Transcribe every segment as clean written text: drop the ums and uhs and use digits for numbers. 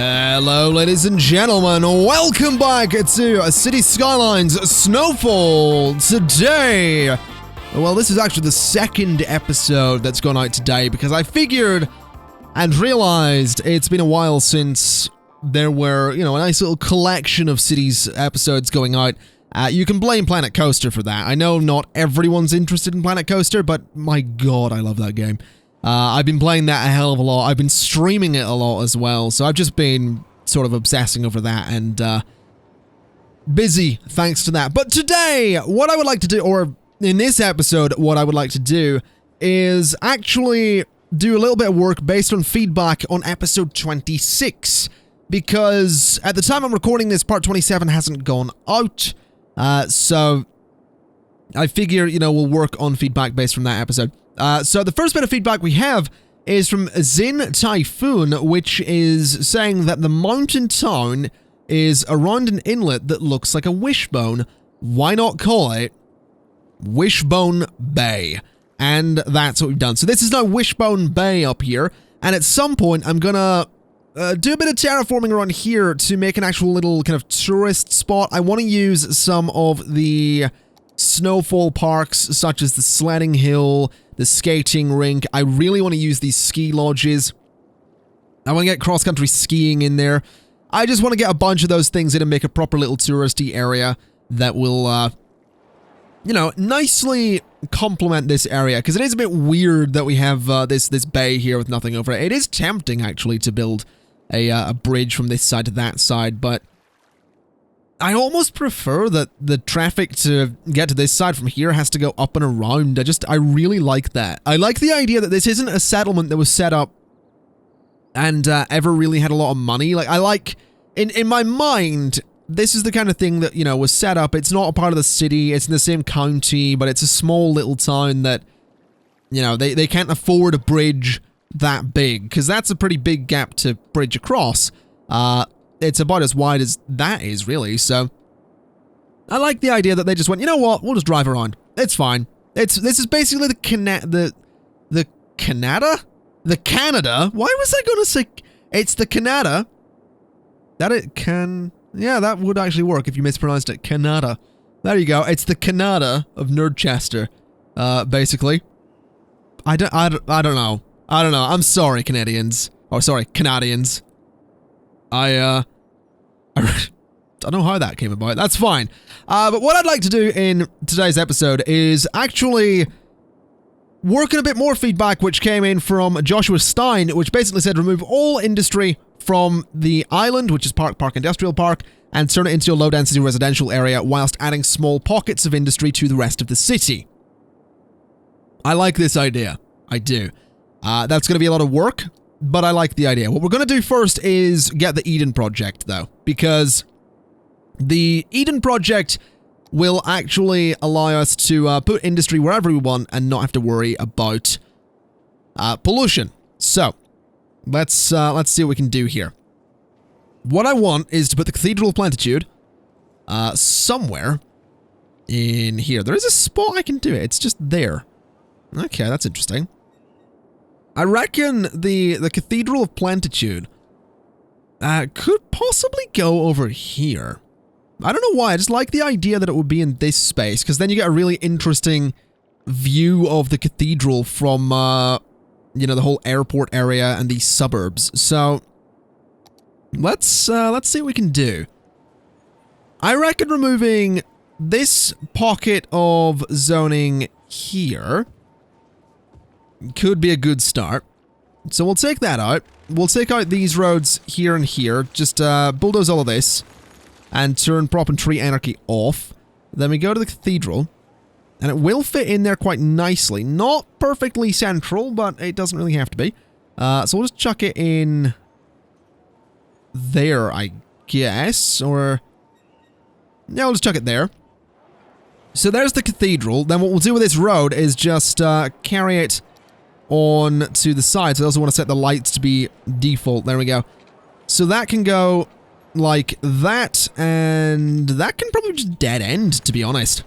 Hello, ladies and gentlemen. Welcome back to City Skylines Snowfall. Today, well, this is actually the second episode that's gone out today because I figured and realized it's been a while since there were, a nice little collection of Cities episodes going out. You can blame Planet Coaster for that. I know not everyone's interested in Planet Coaster, but my god, I love that game. I've been playing that a hell of a lot. I've been streaming it a lot as well, so I've just been sort of obsessing over that and busy thanks to that. But today, what I would like to do, or in this episode, what I would like to do is actually do a little bit of work based on feedback on episode 26, because at the time I'm recording this, part 27 hasn't gone out, so I figure, we'll work on feedback based from that episode. So the first bit of feedback we have is from Zin Typhoon, which is saying that the mountain town is around an inlet that looks like a wishbone. Why not call it Wishbone Bay? And that's what we've done. So this is now Wishbone Bay up here, and at some point I'm gonna do a bit of terraforming around here to make an actual little kind of tourist spot. I want to use some of the snowfall parks, such as the sledding hill, the skating rink. I really want to use these ski lodges. I want to get cross-country skiing in there. I just want to get a bunch of those things in and make a proper little touristy area that will, nicely complement this area, because it is a bit weird that we have this bay here with nothing over it. It is tempting, actually, to build a bridge from this side to that side, but I almost prefer that the traffic to get to this side from here has to go up and around. I really like that. I like the idea that this isn't a settlement that was set up and ever really had a lot of money. Like, I like, in my mind, this is the kind of thing that, was set up. It's not a part of the city, it's in the same county, but it's a small little town that, they can't afford a bridge that big, because that's a pretty big gap to bridge across. It's about as wide as that is, really, so I like the idea that they just went, you know what, we'll just drive around. It's fine. This is basically the Canada? Why was I gonna say, it's the Canada? Yeah, that would actually work if you mispronounced it, Canada. There you go, it's the Canada of Nerdchester, basically. I don't know. I'm sorry, Canadians. Oh, sorry, Canadians. I don't know how that came about. That's fine. But what I'd like to do in today's episode is actually work on a bit more feedback which came in from Joshua Stein, which basically said remove all industry from the island, which is Park Industrial Park, and turn it into a low-density residential area whilst adding small pockets of industry to the rest of the city. I like this idea. I do. That's going to be a lot of work, but I like the idea. What we're going to do first is get the Eden Project, though, because the Eden Project will actually allow us to put industry wherever we want and not have to worry about pollution. So, let's see what we can do here. What I want is to put the Cathedral of Plentitude somewhere in here. There is a spot I can do it. It's just there. Okay, that's interesting. I reckon the Cathedral of Plentitude could possibly go over here. I don't know why, I just like the idea that it would be in this space, because then you get a really interesting view of the cathedral from, the whole airport area and these suburbs. So, let's see what we can do. I reckon removing this pocket of zoning here could be a good start. So we'll take that out. We'll take out these roads here and here. Just bulldoze all of this and turn prop and tree anarchy off. Then we go to the cathedral, and it will fit in there quite nicely. Not perfectly central, but it doesn't really have to be. So we'll just chuck it in there, I guess, or yeah, we'll just chuck it there. So there's the cathedral. Then what we'll do with this road is just carry it on to the side. So I also want to set the lights to be default. There we go. So that can go like that, and that can probably just dead end, to be honest.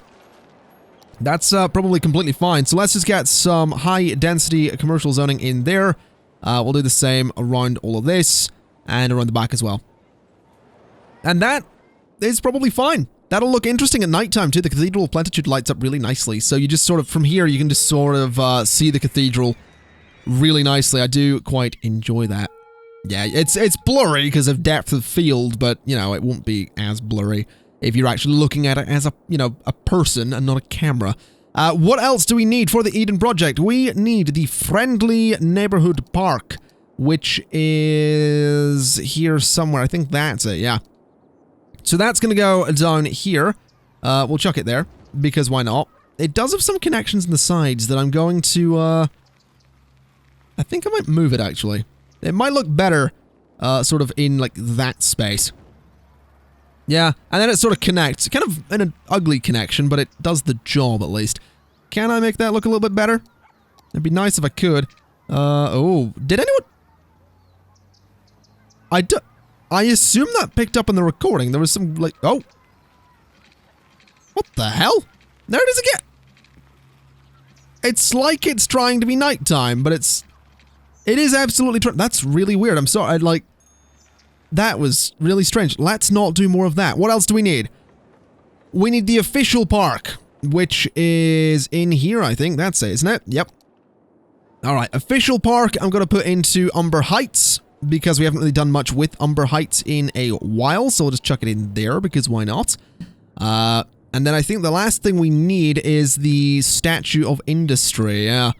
That's probably completely fine. So let's just get some high density commercial zoning in there. We'll do the same around all of this. and around the back as well. And that is probably fine. That'll look interesting at nighttime too. The Cathedral of Plenitude lights up really nicely. So you just sort of, from here, you can just sort of see the cathedral really nicely. I do quite enjoy that. Yeah, it's blurry because of depth of field, but, you know, it won't be as blurry if you're actually looking at it as a, you know, a person and not a camera. What else do we need for the Eden project? We need the Friendly Neighborhood Park, which is here somewhere. I think that's it, yeah. So that's going to go down here. We'll chuck it there, because why not? It does have some connections in the sides that I'm going to, I think I might move it, actually. It might look better, sort of in, like, that space. Yeah, and then it sort of connects. Kind of an ugly connection, but it does the job, at least. Can I make that look a little bit better? It'd be nice if I could. Oh, did anyone... I assume that picked up in the recording. There was some, like, oh. What the hell? There it is again. It's like it's trying to be nighttime, but it is absolutely that's really weird. I'm sorry. That was really strange. Let's not do more of that. What else do we need? We need the official park, which is in here, I think. That's it, isn't it? Yep. All right, official park. I'm going to put into Umber Heights, because we haven't really done much with Umber Heights in a while, so we'll just chuck it in there, because why not? And then I think the last thing we need is the Statue of Industry, yeah.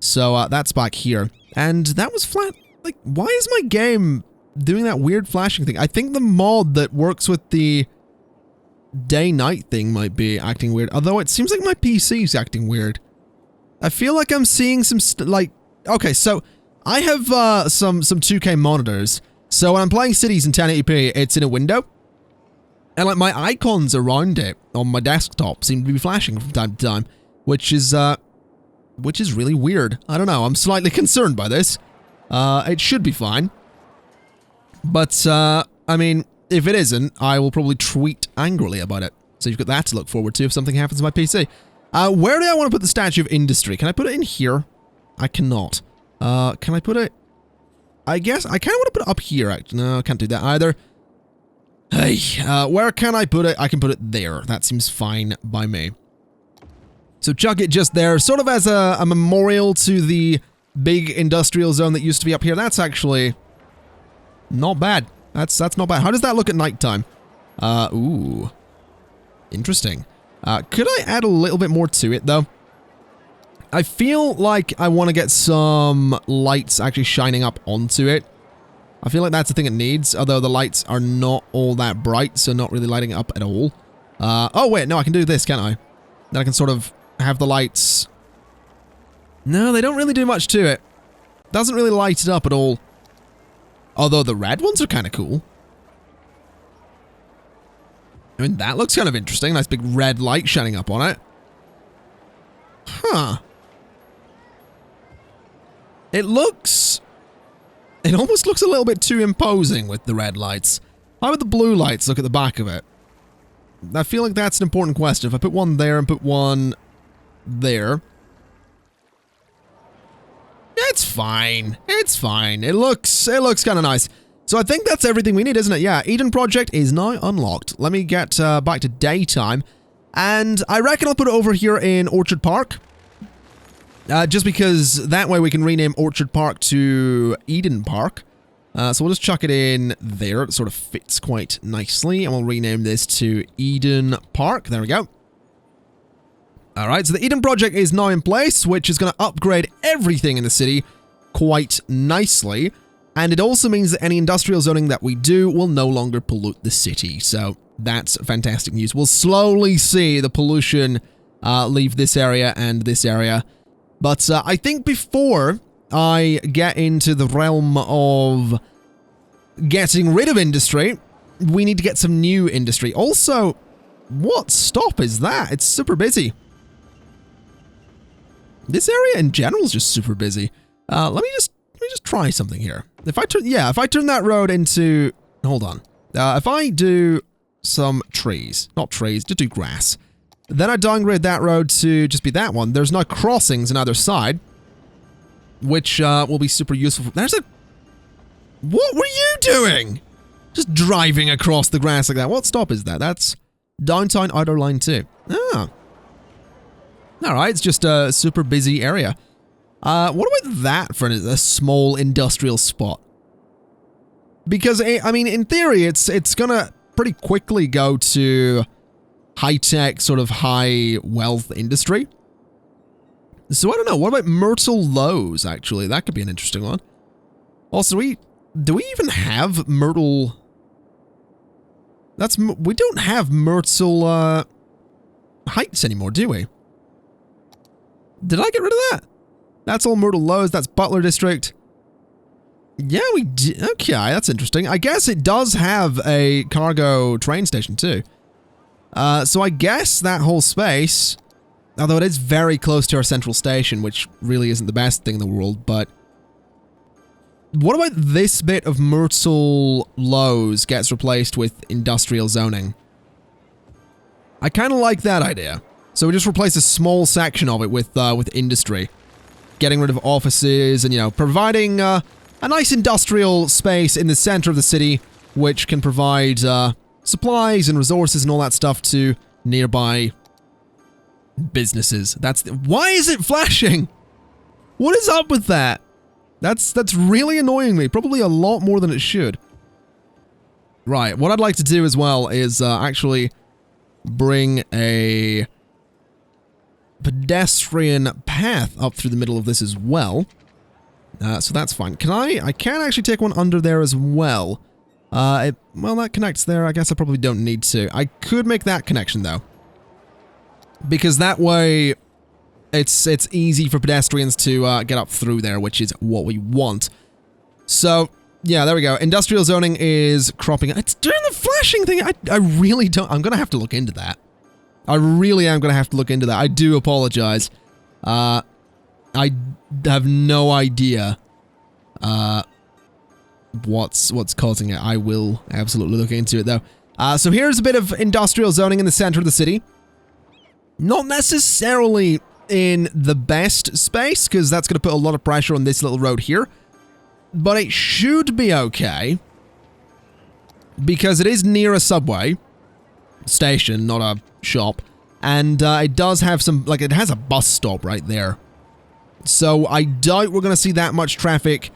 So, that's back here. And that was flat. Like, why is my game doing that weird flashing thing? I think the mod that works with the day-night thing might be acting weird, although it seems like my PC's acting weird. I feel like I'm seeing some, like... Okay, so... I have some 2K monitors, so when I'm playing Cities in 1080p, it's in a window, and like my icons around it on my desktop seem to be flashing from time to time, which is really weird. I don't know. I'm slightly concerned by this. It should be fine, but I mean, if it isn't, I will probably tweet angrily about it. So you've got that to look forward to if something happens to my PC. Where do I want to put the Statue of Industry? Can I put it in here? I cannot. Can I put it... I guess I kind of want to put it up here, actually. No, I can't do that either. Hey, where can I put it? I can put it there. That seems fine by me. So chuck it just there, sort of as a memorial to the big industrial zone that used to be up here. That's actually not bad. That's not bad. How does that look at nighttime? Ooh. Interesting. Could I add a little bit more to it, though? I feel like I want to get some lights actually shining up onto it. I feel like that's the thing it needs, although the lights are not all that bright, so not really lighting it up at all. Oh wait, no, I can do this, can't I? Then I can sort of have the lights... No, they don't really do much to it. Doesn't really light it up at all. Although the red ones are kind of cool. I mean, that looks kind of interesting. Nice big red light shining up on it. Huh. It almost looks a little bit too imposing with the red lights. How would the blue lights look at the back of it? I feel like that's an important question. If I put one there and put one there... It's fine. It's fine. It looks kind of nice. So I think that's everything we need, isn't it? Yeah, Eden Project is now unlocked. Let me get back to daytime. And I reckon I'll put it over here in Orchard Park. Just because that way we can rename Orchard Park to Eden Park. So we'll just chuck it in there. It sort of fits quite nicely. And we'll rename this to Eden Park. There we go. Alright, so the Eden Project is now in place, which is going to upgrade everything in the city quite nicely. And it also means that any industrial zoning that we do will no longer pollute the city. So that's fantastic news. We'll slowly see the pollution leave this area and this area. But I think before I get into the realm of getting rid of industry, we need to get some new industry. Also, what stop is that? It's super busy. This area in general is just super busy. Let me just try something here. If I turn that road into, hold on. If I do some trees, not trees, just do grass. Then I downgrade that road to just be that one. There's no crossings on either side, which will be super useful. What were you doing? Just driving across the grass like that. What stop is that? That's Downtown Outer Line 2. Ah. Alright, it's just a super busy area. What about that for a small industrial spot? Because, I mean, in theory, it's gonna pretty quickly go to high-tech, sort of high-wealth industry. So, I don't know. What about Myrtle Lowe's, actually? That could be an interesting one. Also, do we even have Myrtle... we don't have Myrtle, Heights anymore, do we? Did I get rid of that? That's all Myrtle Lowe's. That's Butler District. Yeah, we did. Okay, that's interesting. I guess it does have a cargo train station, too. So I guess that whole space, although it is very close to our central station, which really isn't the best thing in the world, but what about this bit of Myrtle Lowe's gets replaced with industrial zoning? I kind of like that idea. So we just replace a small section of it with industry. Getting rid of offices and, you know, providing a nice industrial space in the center of the city, which can provide supplies and resources and all that stuff to nearby businesses. Why is it flashing? What is up with that? That's really annoying me. Probably a lot more than it should. Right, what I'd like to do as well is actually bring a pedestrian path up through the middle of this as well. So that's fine. I can actually take one under there as well. Well, that connects there. I guess I probably don't need to. I could make that connection, though. Because that way, it's easy for pedestrians to get up through there, which is what we want. So, yeah, there we go. Industrial zoning is cropping. It's doing the flashing thing. I really don't... I'm going to have to look into that. I really am going to have to look into that. I do apologize. I have no idea what's causing it. I will absolutely look into it, though. So here's a bit of industrial zoning in the center of the city. Not necessarily in the best space, because that's going to put a lot of pressure on this little road here. But it should be okay, because it is near a subway station, not a shop, and it does have some, like, it has a bus stop right there. So I doubt we're going to see that much traffic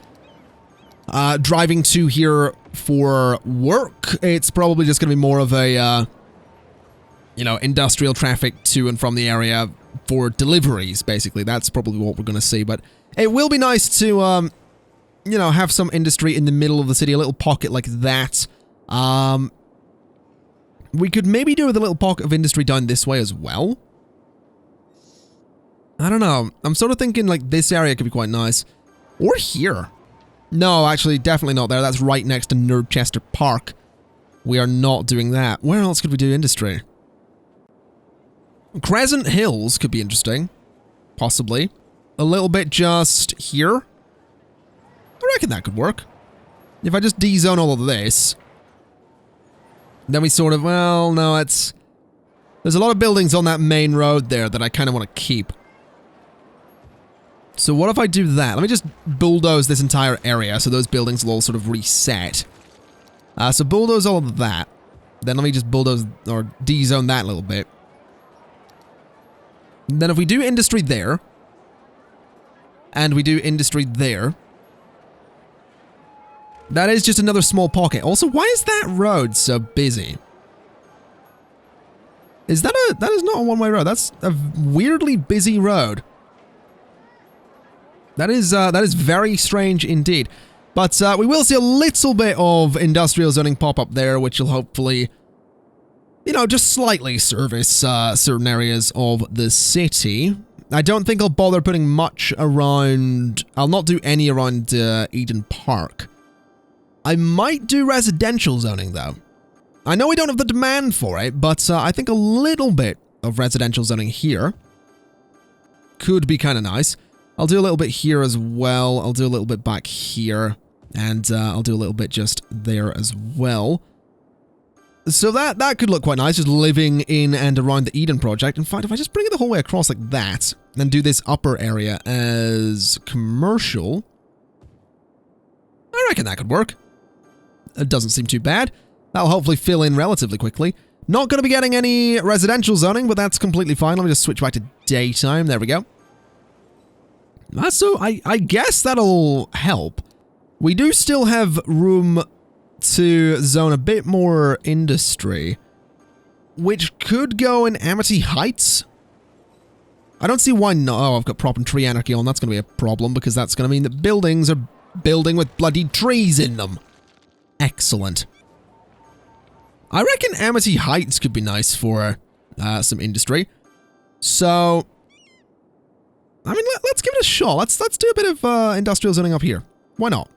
driving to here for work. It's probably just going to be more of a, you know, industrial traffic to and from the area for deliveries, basically. That's probably what we're going to see, but it will be nice to, you know, have some industry in the middle of the city, a little pocket like that. We could maybe do with a little pocket of industry down this way as well. I don't know. I'm sort of thinking like this area could be quite nice. Or here. No, actually, definitely not there. That's right next to Nerdchester Park. We are not doing that. Where else could we do industry? Crescent Hills could be interesting. Possibly. A little bit just here. I reckon that could work. If I just de-zone all of this, then we sort of, well, no, it's... There's a lot of buildings on that main road there that I kind of want to keep. So what if I do that? Let me just bulldoze this entire area so those buildings will all sort of reset. So bulldoze all of that. Then let me just bulldoze or de-zone that a little bit. Then if we do industry there, and we do industry there, that is just another small pocket. Also, why is that road so busy? That is not a one-way road. That's a weirdly busy road. That is very strange indeed. But we will see a little bit of industrial zoning pop up there, which will hopefully, you know, just slightly service certain areas of the city. I don't think I'll bother putting much around... I'll not do any around Eden Park. I might do residential zoning, though. I know we don't have the demand for it, but I think a little bit of residential zoning here could be kind of nice. I'll do a little bit here as well. I'll do a little bit back here, and I'll do a little bit just there as well. So that could look quite nice, just living in and around the Eden project. In fact, if I just bring it the whole way across like that, and do this upper area as commercial, I reckon that could work. It doesn't seem too bad. That'll hopefully fill in relatively quickly. Not going to be getting any residential zoning, but that's completely fine. Let me just switch back to daytime. There we go. So I guess that'll help. We do still have room to zone a bit more industry, which could go in Amity Heights. I don't see why not. Oh, I've got prop and tree anarchy on. That's going to be a problem because that's going to mean that buildings are building with bloody trees in them. Excellent. I reckon Amity Heights could be nice for some industry. So, I mean, let's give it a shot. Let's do a bit of industrial zoning up here. Why not?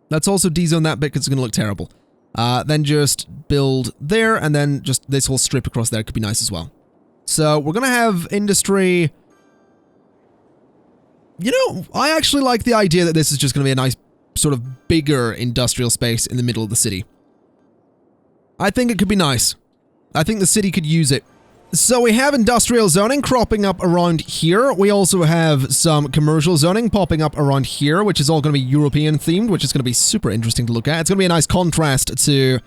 Let's also dezone that bit because it's going to look terrible. Then just build there, and then just this whole strip across there could be nice as well. So we're going to have industry. You know, I actually like the idea that this is just going to be a nice sort of bigger industrial space in the middle of the city. I think it could be nice. I think the city could use it. So we have industrial zoning cropping up around here. We also have some commercial zoning popping up around here, which is all going to be European themed, which is going to be super interesting to look at. It's going to be a nice contrast to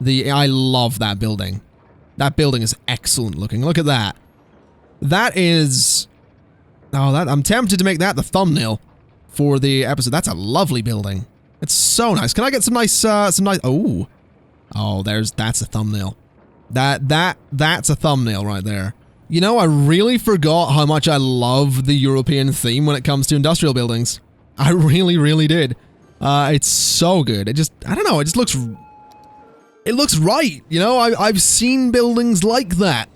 the... I love that building. That building is excellent looking. Look at that. That is... Oh, I'm tempted to make that the thumbnail for the episode. That's a lovely building. It's so nice. Can I get some nice... Oh. Oh, that's a thumbnail. That's a thumbnail right there. You know, I really forgot how much I love the European theme when it comes to industrial buildings. I really, really did. It's so good. It just, I don't know, it just looks... It looks right, you know? I've seen buildings like that.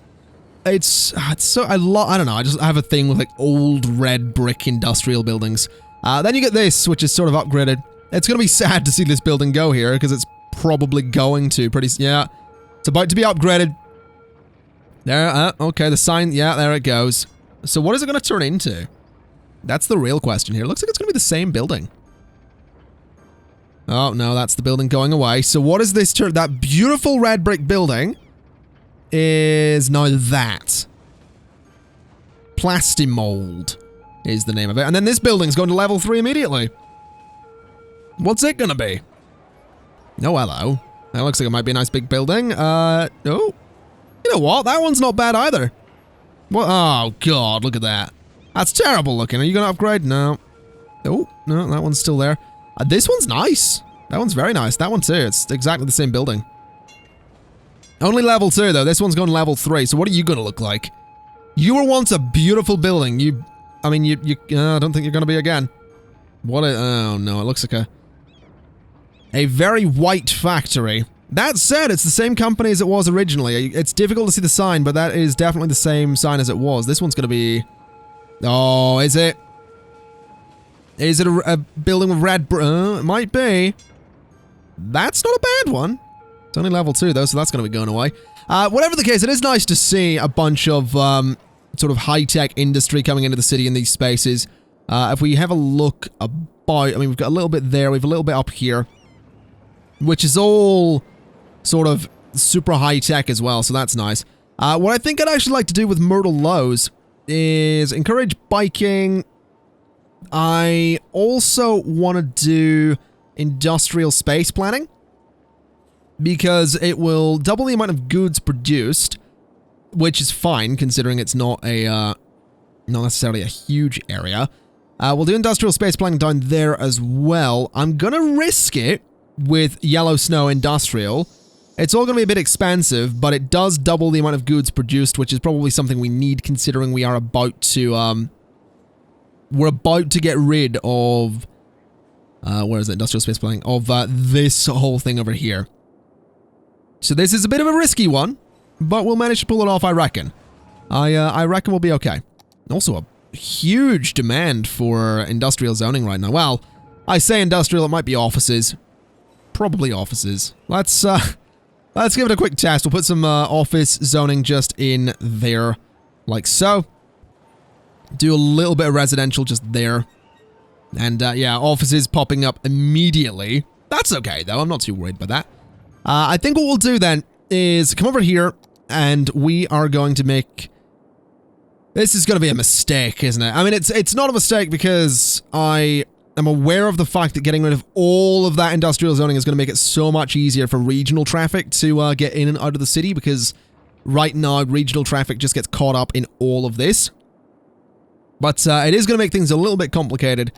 It's so, I don't know, I have a thing with like old red brick industrial buildings. Then you get this, which is sort of upgraded. It's gonna be sad to see this building go here, because it's probably going to yeah. It's about to be upgraded. There, okay, the sign, yeah, there it goes. So what is it going to turn into? That's the real question here. Looks like it's going to be the same building. Oh, no, that's the building going away. So what is this turn? That beautiful red brick building is now that. Plastimold is the name of it. And then this building's going to level 3 immediately. What's it going to be? Oh, hello. That looks like it might be a nice big building. Oh. You know what? That one's not bad either. What? Oh, God, look at that. That's terrible looking. Are you going to upgrade? No. Oh, no, that one's still there. This one's nice. That one's very nice. That one too. It's exactly the same building. Only level 2, though. This one's going to level 3. So what are you going to look like? You were once a beautiful building. I don't think you're going to be again. Oh, no, it looks like a very white factory. That said, it's the same company as it was originally. It's difficult to see the sign, but that is definitely the same sign as it was. This one's going to be... Oh, is it? Is it a building with red... it might be. That's not a bad one. It's only level 2, though, so that's going to be going away. Whatever the case, it is nice to see a bunch of sort of high-tech industry coming into the city in these spaces. If we have a look about... I mean, we've got a little bit there. We have a little bit up here, which is all sort of super high-tech as well, so that's nice. What I think I'd actually like to do with Myrtle Lows is encourage biking. I also want to do industrial space planning, because it will double the amount of goods produced, which is fine, considering it's not necessarily a huge area. We'll do industrial space planning down there as well. I'm gonna risk it with Yellow Snow Industrial. It's all going to be a bit expensive, but it does double the amount of goods produced, which is probably something we need, considering we are about to, we're about to get rid of, where is it, industrial space planning, of this whole thing over here. So this is a bit of a risky one, but we'll manage to pull it off, I reckon. I reckon we'll be okay. Also a huge demand for industrial zoning right now. Well, I say industrial, it might be offices. Probably offices. Let's give it a quick test. We'll put some office zoning just in there, like so. Do a little bit of residential just there. And yeah, offices popping up immediately. That's okay, though. I'm not too worried about that. I think what we'll do then is come over here, and we are going to make... This is going to be a mistake, isn't it? I mean, it's not a mistake because I I'm aware of the fact that getting rid of all of that industrial zoning is going to make it so much easier for regional traffic to get in and out of the city, because right now regional traffic just gets caught up in all of this. But it is going to make things a little bit complicated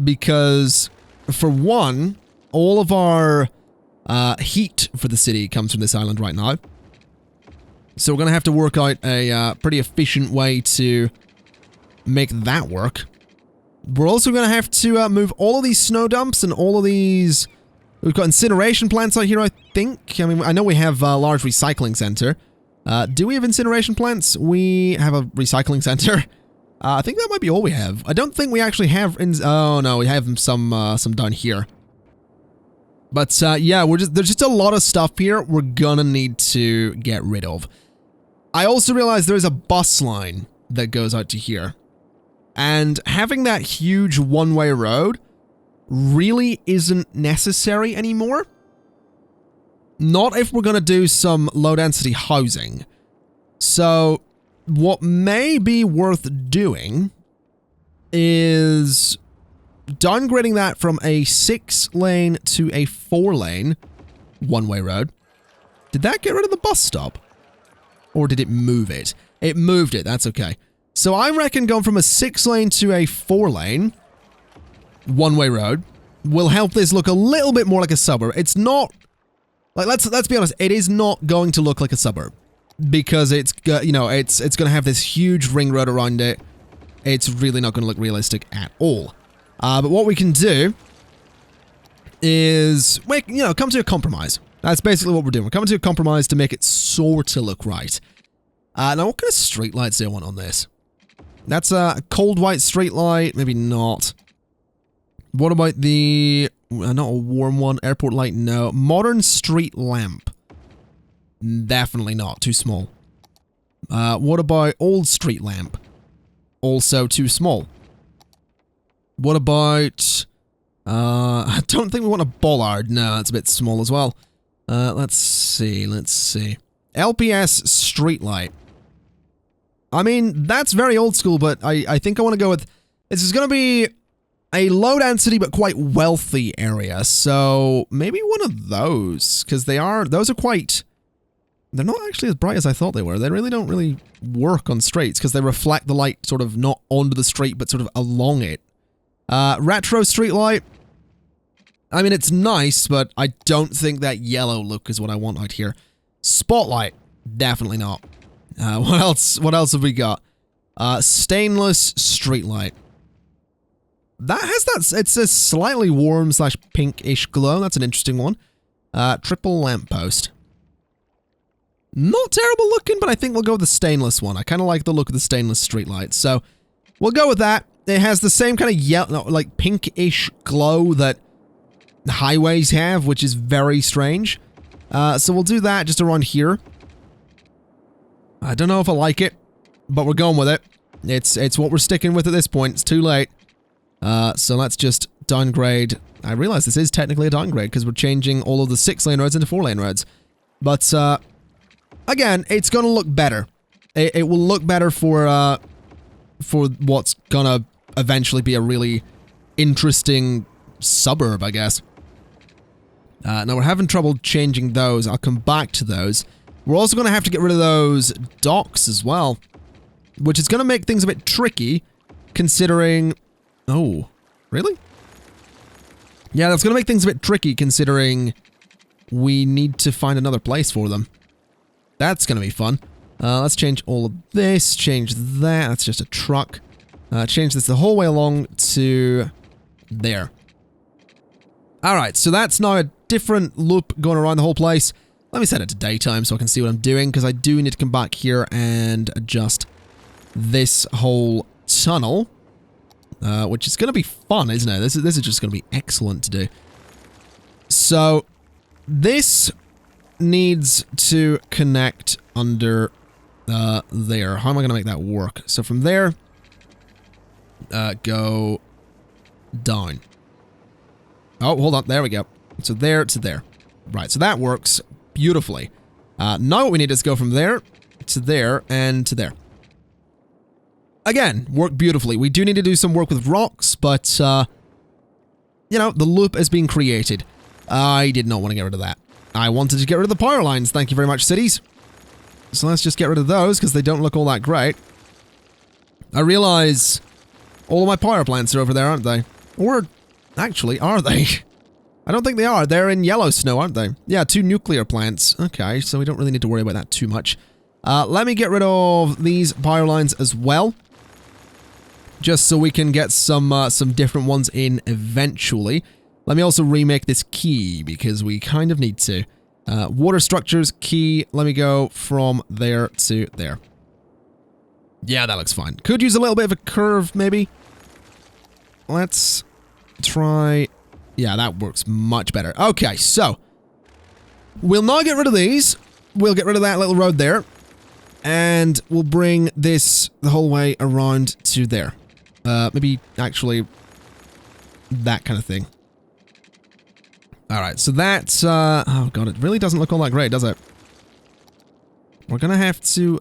because, for one, all of our heat for the city comes from this island right now. So we're going to have to work out a pretty efficient way to make that work. We're also going to have to move all of these snow dumps and all of these... We've got incineration plants out here, I think. I mean, I know we have a large recycling center. Do we have incineration plants? We have a recycling center. I think that might be all we have. I don't think we actually have... Oh, no, we have some down here. But, yeah, there's just a lot of stuff here we're gonna need to get rid of. I also realized there's a bus line that goes out to here. And having that huge one-way road really isn't necessary anymore. Not if we're going to do some low-density housing. So, what may be worth doing is downgrading that from a 6-lane to a 4-lane one-way road. Did that get rid of the bus stop? Or did it move it? It moved it, that's okay. So I reckon going from a 6-lane to a 4-lane one-way road will help this look a little bit more like a suburb. It's not... Like, let's be honest, it is not going to look like a suburb. Because it's, you know, it's going to have this huge ring road around it. It's really not going to look realistic at all. But what we can do is, come to a compromise. That's basically what we're doing. We're coming to a compromise to make it sort of look right. Now, what kind of street lights do I want on this? That's a cold white street light. Maybe not. What about the... not a warm one. Airport light, no. Modern street lamp. Definitely not. Too small. What about old street lamp? Also too small. What about... I don't think we want a bollard. No, that's a bit small as well. Let's see. LPS street light. I mean, that's very old school, but I think I want to go with... This is going to be a low density but quite wealthy area, so maybe one of those, because those are quite... They're not actually as bright as I thought they were. They really don't really work on streets, because they reflect the light sort of not onto the street, but sort of along it. Retro street light. I mean, it's nice, but I don't think that yellow look is what I want out here. Spotlight. Definitely not. What else have we got? Stainless streetlight. That has that, it's a slightly warm / pinkish glow. That's an interesting one. Triple lamppost. Not terrible looking, but I think we'll go with the stainless one. I kind of like the look of the stainless streetlight, so we'll go with that. It has the same kind of yellow, like pinkish glow that highways have, which is very strange. So we'll do that just around here. I don't know if I like it, but we're going with it. It's what we're sticking with at this point. It's too late. So let's just downgrade. I realize this is technically a downgrade because we're changing all of the 6-lane roads into 4-lane roads. But, again, it's going to look better. It will look better for what's going to eventually be a really interesting suburb, I guess. Now, we're having trouble changing those. I'll come back to those. We're also going to have to get rid of those docks as well, which is going to make things a bit tricky, considering... Oh, really? Yeah, that's going to make things a bit tricky, considering we need to find another place for them. That's going to be fun. Let's change all of this, change that. That's just a truck. Change this the whole way along to there. Alright, so that's now a different loop going around the whole place. Let me set it to daytime so I can see what I'm doing, because I do need to come back here and adjust this whole tunnel. Which is going to be fun, isn't it? This is just going to be excellent to do. So, this needs to connect under there. How am I going to make that work? So from there, go down. Oh, hold on. There we go. So there to there. Right, so that works beautifully. Now what we need is go from there to there and to there. Again, work beautifully. We do need to do some work with rocks, but you know, the loop has been created. I did not want to get rid of that. I wanted to get rid of the power lines. Thank you very much, cities. So let's just get rid of those because they don't look all that great. I realize all of my power plants are over there, aren't they? Or, actually, are they? I don't think they are. They're in yellow snow, aren't they? Yeah, 2 nuclear plants. Okay, so we don't really need to worry about that too much. Let me get rid of these power lines as well. Just so we can get some different ones in eventually. Let me also remake this key, because we kind of need to. Water structures, key. Let me go from there to there. Yeah, that looks fine. Could use a little bit of a curve, maybe. Let's try... Yeah, that works much better. Okay, so... We'll now get rid of these. We'll get rid of that little road there. And we'll bring this the whole way around to there. Maybe, actually, that kind of thing. Alright, so that's... oh, God, it really doesn't look all that great, does it? We're gonna have to...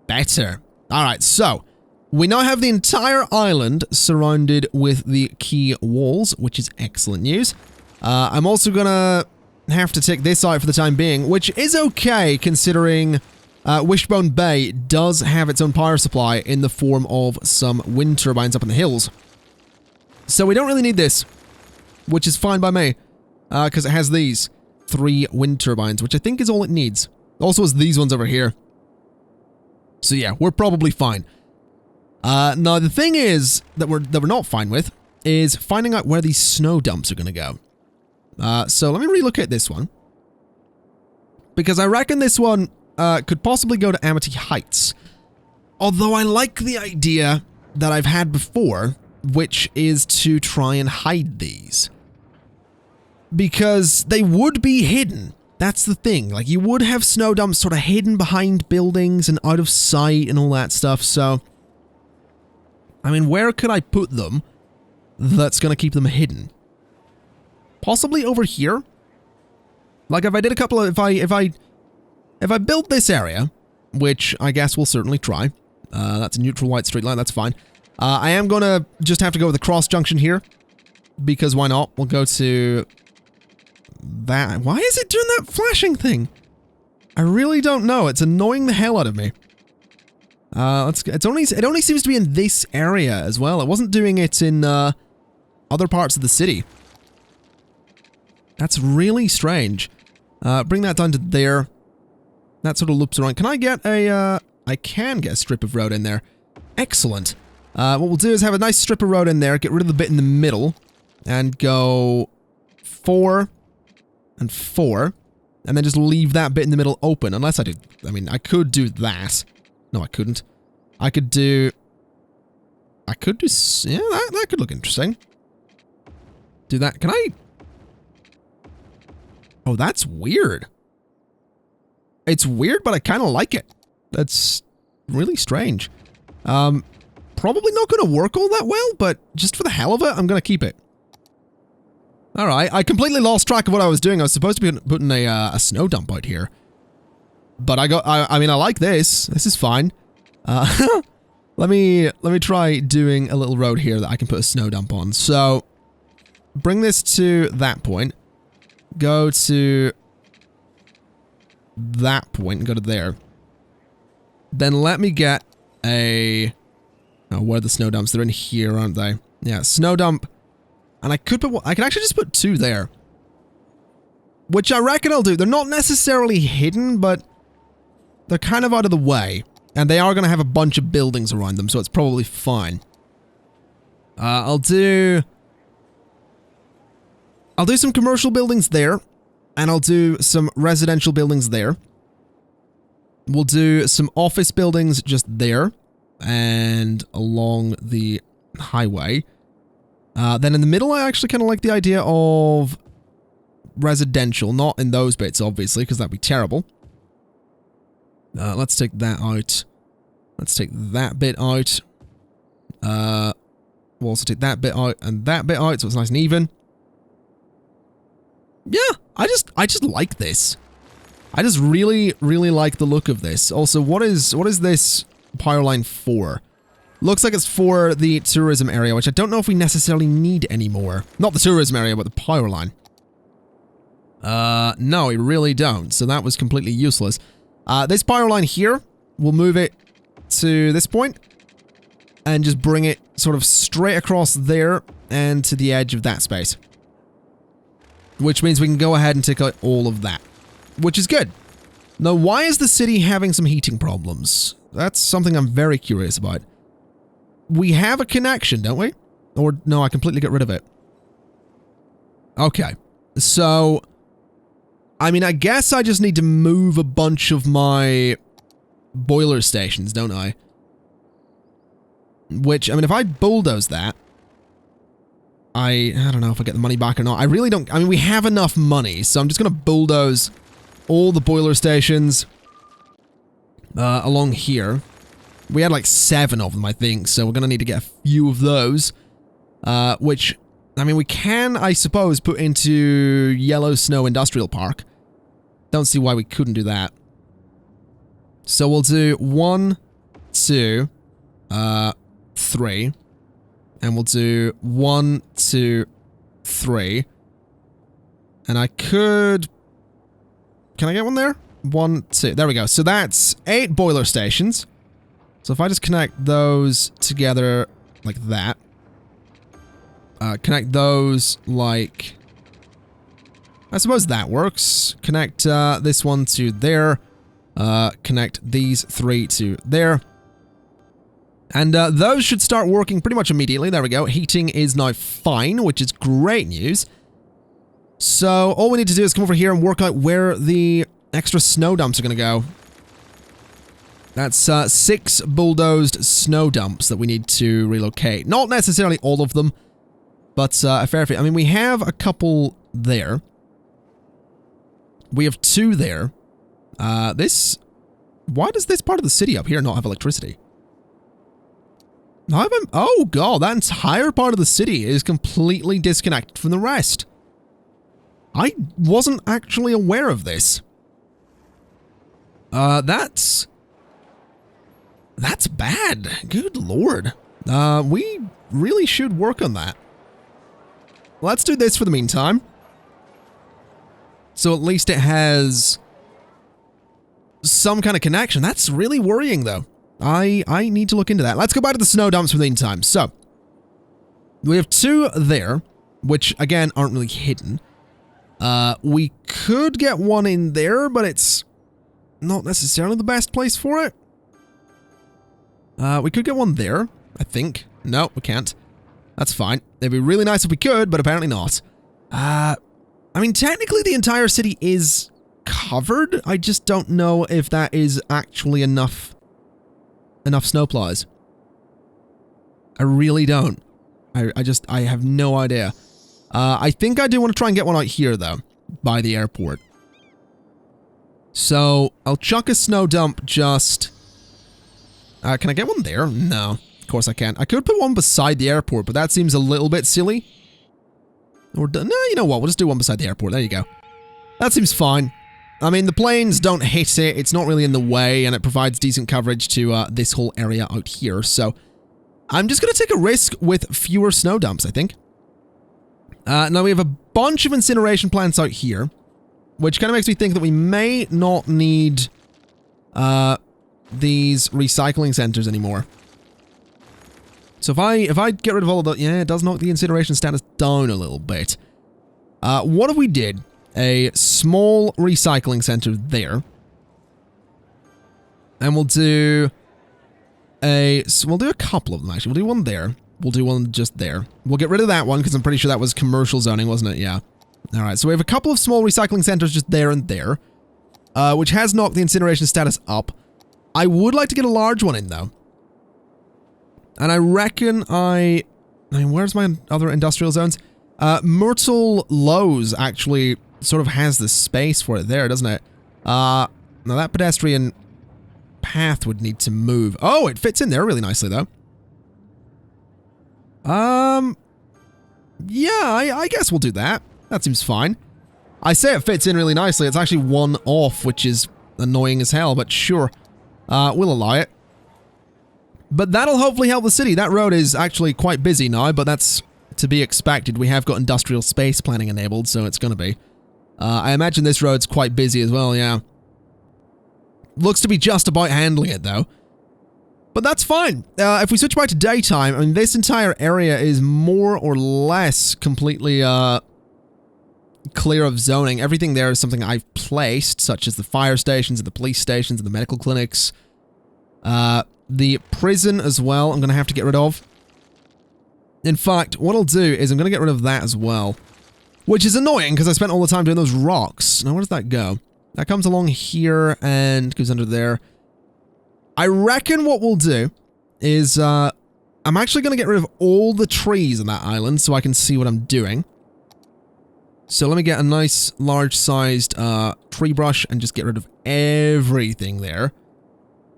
better. Alright, so... We now have the entire island surrounded with the key walls, which is excellent news. I'm also gonna have to take this out for the time being, which is okay considering Wishbone Bay does have its own power supply in the form of some wind turbines up in the hills. So we don't really need this, which is fine by me, because it has these 3 wind turbines, which I think is all it needs. Also has these ones over here. So yeah, we're probably fine. Now, the thing is that we're not fine with is finding out where these snow dumps are going to go. So let me relocate this one. Because I reckon this one could possibly go to Amity Heights. Although I like the idea that I've had before, which is to try and hide these. Because they would be hidden. That's the thing. Like, you would have snow dumps sort of hidden behind buildings and out of sight and all that stuff, so... I mean, where could I put them that's going to keep them hidden? Possibly over here? Like, if I did a couple of... If I built this area, which I guess we'll certainly try. That's a neutral white straight line, that's fine. I am going to just have to go with the cross junction here. Because why not? We'll go to... that. Why is it doing that flashing thing? I really don't know. It's annoying the hell out of me. It only seems to be in this area as well. It wasn't doing it in other parts of the city. That's really strange. Bring that down to there. That sort of loops around. Can I get a, I can get a strip of road in there. Excellent. What we'll do is have a nice strip of road in there, get rid of the bit in the middle, and go 4 and 4, and then just leave that bit in the middle open, unless I do, I mean, I could do that. No, I couldn't. I could do, yeah, that could look interesting. Do that, can I? Oh, that's weird. It's weird, but I kind of like it. That's really strange. Probably not going to work all that well, but just for the hell of it, I'm going to keep it. Alright, I completely lost track of what I was doing. I was supposed to be putting a snow dump out here. But I mean, I like this. This is fine. Let me try doing a little road here that I can put a snow dump on. So, bring this to that point. Go to that point and go to there. Then let me get a... Oh, where are the snow dumps? They're in here, aren't they? Yeah, snow dump. And I could actually just put 2 there. Which I reckon I'll do. They're not necessarily hidden, but they're kind of out of the way. And they are going to have a bunch of buildings around them, so it's probably fine. I'll do some commercial buildings there. And I'll do some residential buildings there. We'll do some office buildings just there. And along the highway. Then in the middle, I actually kind of like the idea of residential. Not in those bits, obviously, because that'd be terrible. Let's take that out. Let's take that bit out. We'll also take that bit out and that bit out, so it's nice and even. Yeah, I just like this. I just really, really like the look of this. Also, what is this power line for? Looks like it's for the tourism area, which I don't know if we necessarily need anymore. Not the tourism area, but the power line. No, we really don't. So that was completely useless. This power line here, we'll move it to this point and just bring it sort of straight across there and to the edge of that space. Which means we can go ahead and take out all of that, which is good. Now, why is the city having some heating problems? That's something I'm very curious about. We have a connection, don't we? Or, no, I completely got rid of it. Okay. So, I mean, I guess I just need to move a bunch of my boiler stations, don't I? Which, I mean, if I bulldoze that, I don't know if I get the money back or not. I really don't... I mean, we have enough money, so I'm just going to bulldoze all the boiler stations along here. We had like 7 of them, I think, so we're going to need to get a few of those. Which, I mean, we can, I suppose, put into Yellow Snow Industrial Park. Don't see why we couldn't do that. So we'll do 1, 2, 3. And we'll do 1, 2, 3. And I could... Can I get one there? 1, 2. There we go. So that's 8 boiler stations. So if I just connect those together like that. Connect those like... I suppose that works. Connect this one to there. Connect these 3 to there. And those should start working pretty much immediately. There we go. Heating is now fine, which is great news. So all we need to do is come over here and work out where the extra snow dumps are going to go. That's 6 bulldozed snow dumps that we need to relocate. Not necessarily all of them, but a fair few. I mean, we have a couple there. We have 2 there. Why does this part of the city up here not have electricity? Oh god, that entire part of the city is completely disconnected from the rest. I wasn't actually aware of this. That's bad. Good lord. We really should work on that. Let's do this for the meantime. So at least it has some kind of connection. That's really worrying though. I need to look into that. Let's go back to the snow dumps for the meantime. So, we have 2 there, which, again, aren't really hidden. We could get one in there, but it's not necessarily the best place for it. We could get one there, I think. No, we can't. That's fine. It'd be really nice if we could, but apparently not. I mean, technically the entire city is covered. I just don't know if that is actually enough snowplows. I really don't. I have no idea. I think I do want to try and get one out here, though, by the airport. So, I'll chuck a snow dump just... can I get one there? No, of course I can't. I could put one beside the airport, but that seems a little bit silly. Or, no, you know what? We'll just do one beside the airport. There you go. That seems fine. I mean, the planes don't hit it, it's not really in the way, and it provides decent coverage to this whole area out here, so I'm just going to take a risk with fewer snow dumps, I think. Now, we have a bunch of incineration plants out here, which kind of makes me think that we may not need these recycling centers anymore. So if I get rid of all of the... Yeah, it does knock the incineration status down a little bit. What if we did a small recycling center there, and we'll do a couple of them, actually. We'll do one there. We'll do one just there. We'll get rid of that one, because I'm pretty sure that was commercial zoning, wasn't it? Yeah. Alright, so we have a couple of small recycling centers just there and there, which has knocked the incineration status up. I would like to get a large one in, though. And I reckon I mean, where's my other industrial zones? Myrtle Lowe's actually sort of has the space for it there, doesn't it? Now that pedestrian path would need to move. Oh, it fits in there really nicely, though. Yeah, I guess we'll do that. That seems fine. I say it fits in really nicely. It's actually one off, which is annoying as hell, but sure. We'll allow it. But that'll hopefully help the city. That road is actually quite busy now, but that's to be expected. We have got industrial space planning enabled, so it's going to be. I imagine this road's quite busy as well, yeah. Looks to be just about handling it, though. But that's fine. If we switch back to daytime, I mean, this entire area is more or less completely clear of zoning. Everything there is something I've placed, such as the fire stations and the police stations and the medical clinics. The prison as well, I'm going to have to get rid of. In fact, what I'll do is I'm going to get rid of that as well. Which is annoying, because I spent all the time doing those rocks. Now, where does that go? That comes along here and goes under there. I reckon what we'll do is, I'm actually going to get rid of all the trees on that island so I can see what I'm doing. So let me get a nice, large-sized tree brush and just get rid of everything there.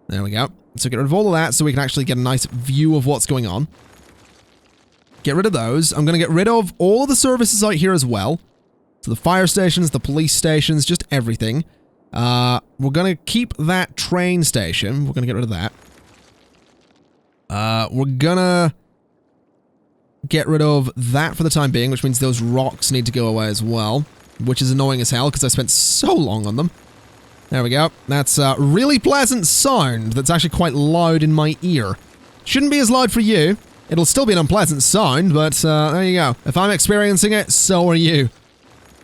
There we go. So get rid of all of that so we can actually get a nice view of what's going on. Get rid of those. I'm going to get rid of all of the services out here as well. So the fire stations, the police stations, just everything. We're going to keep that train station. We're going to get rid of that. We're going to get rid of that for the time being, which means those rocks need to go away as well, which is annoying as hell because I spent so long on them. There we go. That's a really pleasant sound that's actually quite loud in my ear. Shouldn't be as loud for you. It'll still be an unpleasant sound, but there you go. If I'm experiencing it, so are you.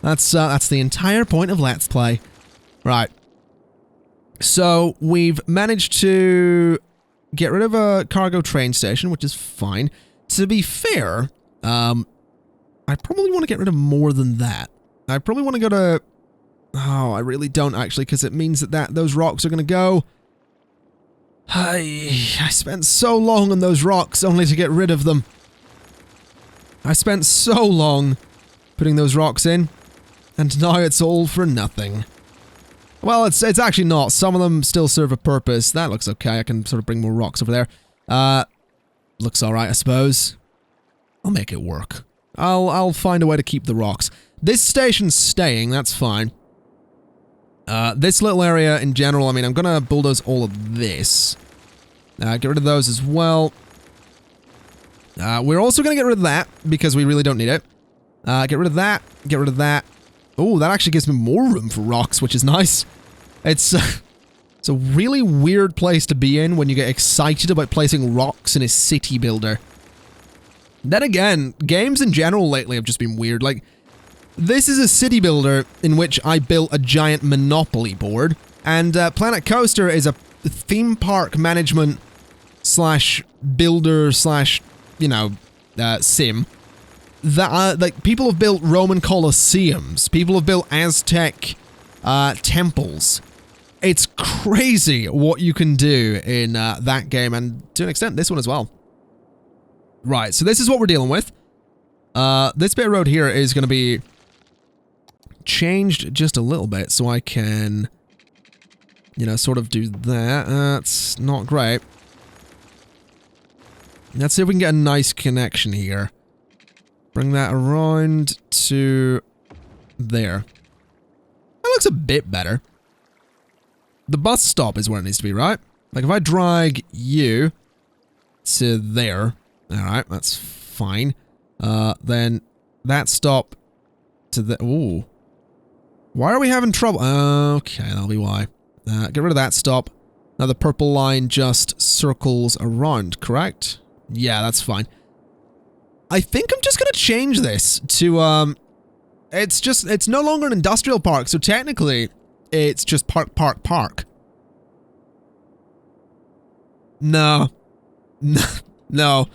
That's the entire point of Let's Play. Right. So, we've managed to get rid of a cargo train station, which is fine. To be fair, I probably want to get rid of more than that. I probably want to go to... Oh, I really don't, actually, because it means that those rocks are going to go... I spent so long on those rocks only to get rid of them. I spent so long putting those rocks in, and now it's all for nothing. Well, it's actually not. Some of them still serve a purpose. That looks okay. I can sort of bring more rocks over there. Looks alright, I suppose. I'll make it work. I'll find a way to keep the rocks. This station's staying, that's fine. This little area in general, I mean, I'm gonna bulldoze all of this. Get rid of those as well. We're also gonna get rid of that, because we really don't need it. Get rid of that, get rid of that. Oh, that actually gives me more room for rocks, which is nice. It's a really weird place to be in when you get excited about placing rocks in a city builder. Then again, games in general lately have just been weird. Like, this is a city builder in which I built a giant Monopoly board, and Planet Coaster is a theme park management slash builder slash, you know, sim. That, like, people have built Roman Colosseums. People have built Aztec temples. It's crazy what you can do in that game, and to an extent, this one as well. Right, so this is what we're dealing with. This bit of road here is going to be changed just a little bit, so I can, you know, sort of do that. That's not great. Let's see if we can get a nice connection here. Bring that around to there. That looks a bit better. The bus stop is where it needs to be, right? Like, if I drag you to there, alright, that's fine. Then that stop to the... Ooh. Why are we having trouble? Okay, that'll be why. Get rid of that stop. Now the purple line just circles around, correct? Yeah, that's fine. I think I'm just gonna change this to, it's no longer an industrial park, so technically, it's just park. No. No.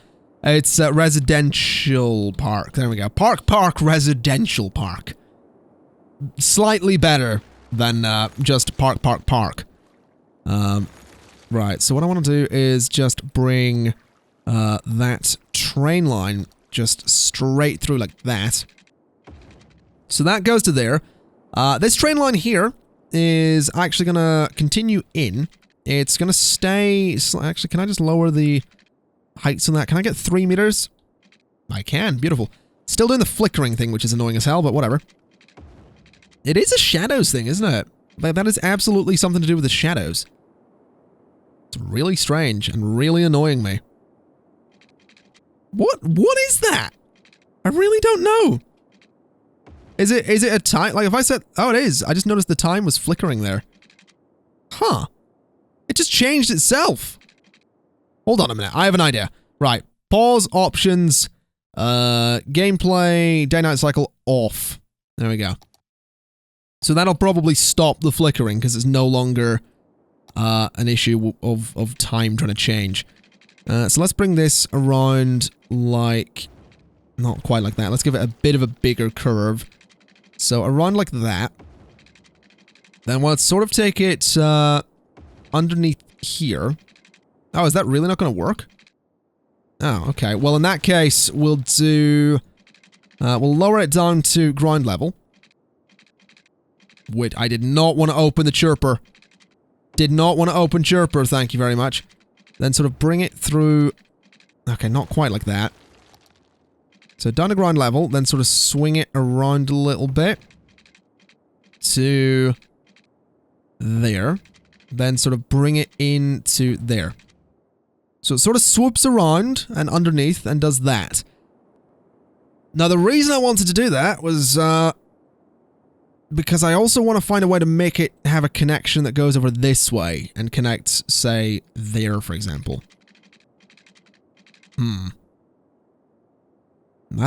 It's a residential park. There we go. Park, residential park. Slightly better than, just park. Right, so what I want to do is just bring, that train line just straight through like that. So that goes to there. This train line here is actually going to continue in. It's going to stay... Actually, can I just lower the heights on that? Can I get 3 meters? I can. Beautiful. Still doing the flickering thing, which is annoying as hell, but whatever. It is a shadows thing, isn't it? Like, that is absolutely something to do with the shadows. It's really strange and really annoying me. What is that? I really don't know. Is it a time? Like if I said, oh, it is. I just noticed the time was flickering there. Huh. It just changed itself. Hold on a minute. I have an idea. Right. Pause, options, gameplay, day-night cycle off. There we go. So that'll probably stop the flickering because it's no longer an issue of time trying to change. So let's bring this around like, not quite like that. Let's give it a bit of a bigger curve. So around like that. Then we'll sort of take it underneath here. Oh, is that really not going to work? Oh, okay. Well, in that case, we'll do... we'll lower it down to ground level. Wait, I did not want to open the chirper. Did not want to open chirper, thank you very much. Then sort of bring it through... Okay, not quite like that. So down to ground level, then sort of swing it around a little bit. To... there. Then sort of bring it into there. So it sort of swoops around and underneath and does that. Now the reason I wanted to do that was because I also want to find a way to make it have a connection that goes over this way and connects, say, there, for example. I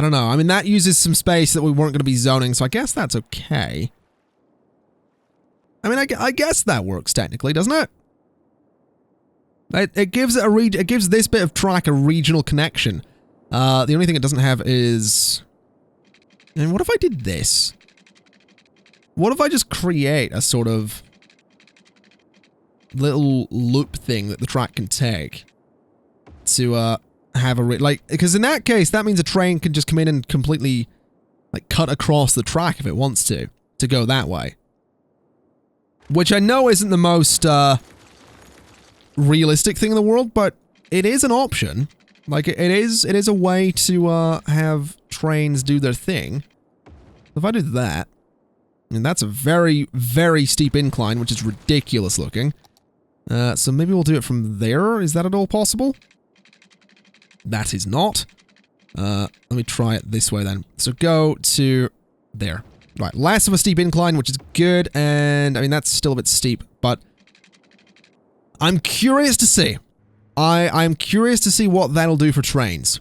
don't know. I mean, that uses some space that we weren't going to be zoning, so I guess that's okay. I mean, I guess that works technically, doesn't it? It gives it it gives this bit of track a regional connection. The only thing it doesn't have is... And what if I did this? What if I just create a sort of little loop thing that the track can take to have a like, because in that case that means a train can just come in and completely like cut across the track if it wants to go that way. Which I know isn't the most realistic thing in the world, but it is an option. Like it is a way to have trains do their thing. If I do that, and that's a very, very steep incline, which is ridiculous looking. So maybe we'll do it from there. Is that at all possible? That is not. Let me try it this way then. So go to there. Right, less of a steep incline, which is good, and I mean, that's still a bit steep, but I'm curious to see. I'm curious to see what that'll do for trains.